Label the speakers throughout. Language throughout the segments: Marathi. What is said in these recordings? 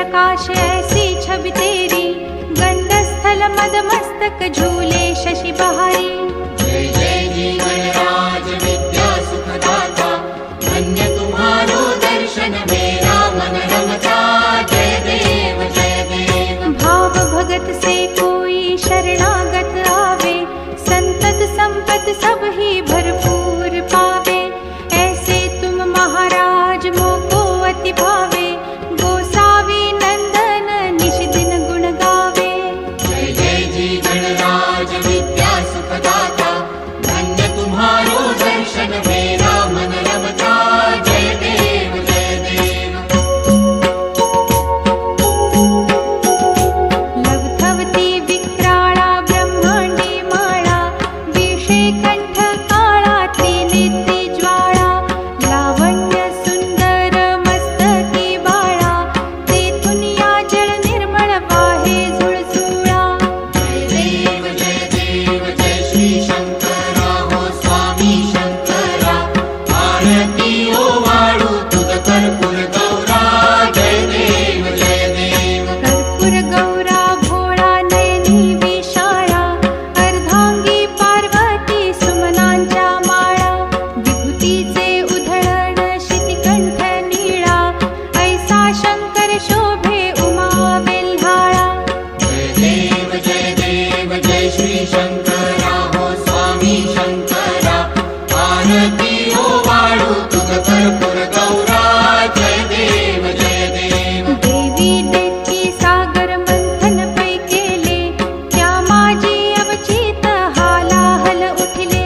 Speaker 1: प्रकाश ऐसी छवि तेरी, गंडस्थल मदमस्तक झूले शशि बहारी।
Speaker 2: जय जय जी गणराज विद्या सुखदाता, धन्य तुम्हारो दर्शन मेरा मन रमता। जय देव जय देव।
Speaker 1: भाव भगत से कोई शरणागत आवे, संतत संपत सब ही भरपूर पावे। ऐसे तुम महाराज मोको अति भावे, गोसावी नंदन निश दिन गुण गावे।
Speaker 2: जय जय जी गणराज विद्या सुखदाता, धन्य तुम्हारो दर्शन मेरा मन रमता। जय देव जय देव।
Speaker 1: लवथवती विक्राळा ब्रह्मांडी माळा, विषे कंठ काळा त्रिनेत्री ज्वाळा। लावण्य सुंदर मस्तकी बाळा, तेथून या जळ निर्मळ वाहे झुळझुळा।
Speaker 2: जय देव जय श्री शंकरा हो स्वामी शंकरा, आरती ओ वाळू तुझ कर्पूर गौरा। जय देव जय देव।
Speaker 1: कर्पूर गौरा भोळा नयनी विशाळा, अर्धांगी पार्वती सुमनांच्या माळा। विभूतीचे उधळण शितिकंठ नीळा, ऐसा शंकर शोभे उमा वेल्हाळा।
Speaker 2: जय देव जय श्री शंकरा हो स्वामी शंकरा, आरती ओ वाळू तुझ कर्पूर गौरा। जय देव जय देव।
Speaker 1: देवी देती सागर मंथन पै केले, त्या माझी अवचित हालाहल उठले।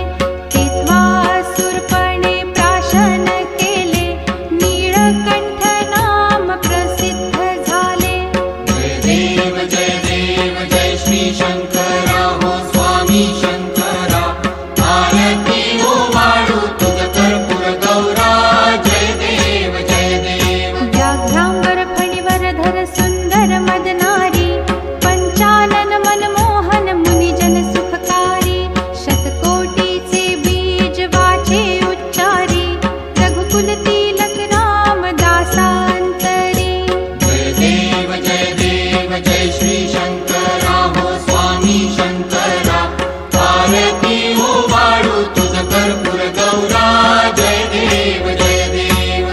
Speaker 1: तेव्हा असुरपणे प्राशन केले, नीळकंठ नाम प्रसिद्ध झाले।
Speaker 2: जय देव जय श्री शंकरा हो स्वामी शंकरा, आरती ओ वाळू तुझ कर्पूर गौरा। जय देव जय देव।
Speaker 1: व्याघ्रांबर फणीवर धर सुंदर मदनारी, पंचानन मनमोहन मुनिजन सुखकारी। शतकोटीचे बीज वाचे उच्चारी, रघुकुल तिलक राम दासांतरी।
Speaker 2: जय देव जय श्री शंकरा हो स्वामी शंकरा, आरती ओ वाळू तुझ कर्पूर गौरा। जय देव जय देव।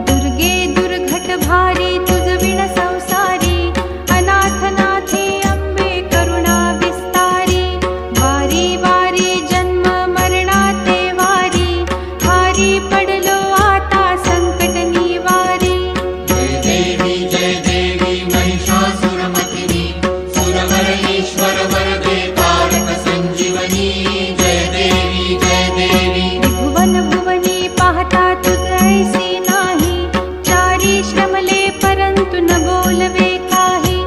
Speaker 1: दुर्गे दुर्घट भारी तुझ विण संसारी, अनाथनाथे अंबे करुणा विस्तारी। वारी वारी जन्म मरणाते वारी, भारी पडलो आता संकट निवारी।
Speaker 2: जय देवी महिषासुरमर्दिनी, सुरवर ईश्वर वरदे तारक संजीवनी। जय देवी जय देवी।
Speaker 1: भुवन भुवनी पाहता तुझ ऐसी नाही, चारी श्रमले परंतु न बोलवे काही।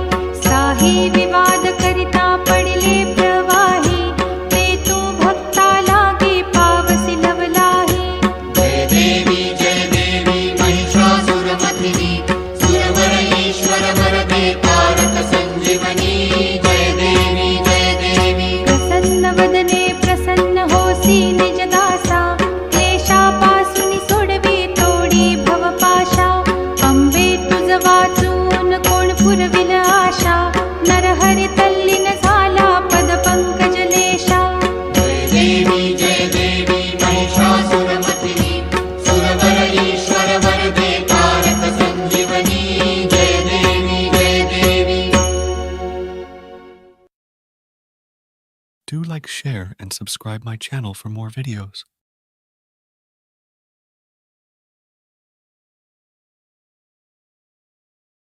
Speaker 1: साही विवाद करिता पडले प्रवाही, ते तू भक्ता लागे पावसी लवलाही।
Speaker 2: जय देवी महिषासुरमर्दिनी, सुरवर ईश्वर वरदे तारक संजीवनी। जय देवी जय देवी।
Speaker 1: प्रसन्न वदने प्रसन्न होसी निज दासा, क्लेशापासून सोडवी तोडी भवपाशा। अंबे तुझ वाचून कोण पुरविल आशा, नरहरी तल्लीन झाला पद पंकजलेशा।
Speaker 2: जय देवी महिषासुरमर्दिनी, सुरवर ईश्वर वरदे तारक संजीवनी। जय देवी जय देवी।
Speaker 3: Do like, share, and subscribe my channel for more videos.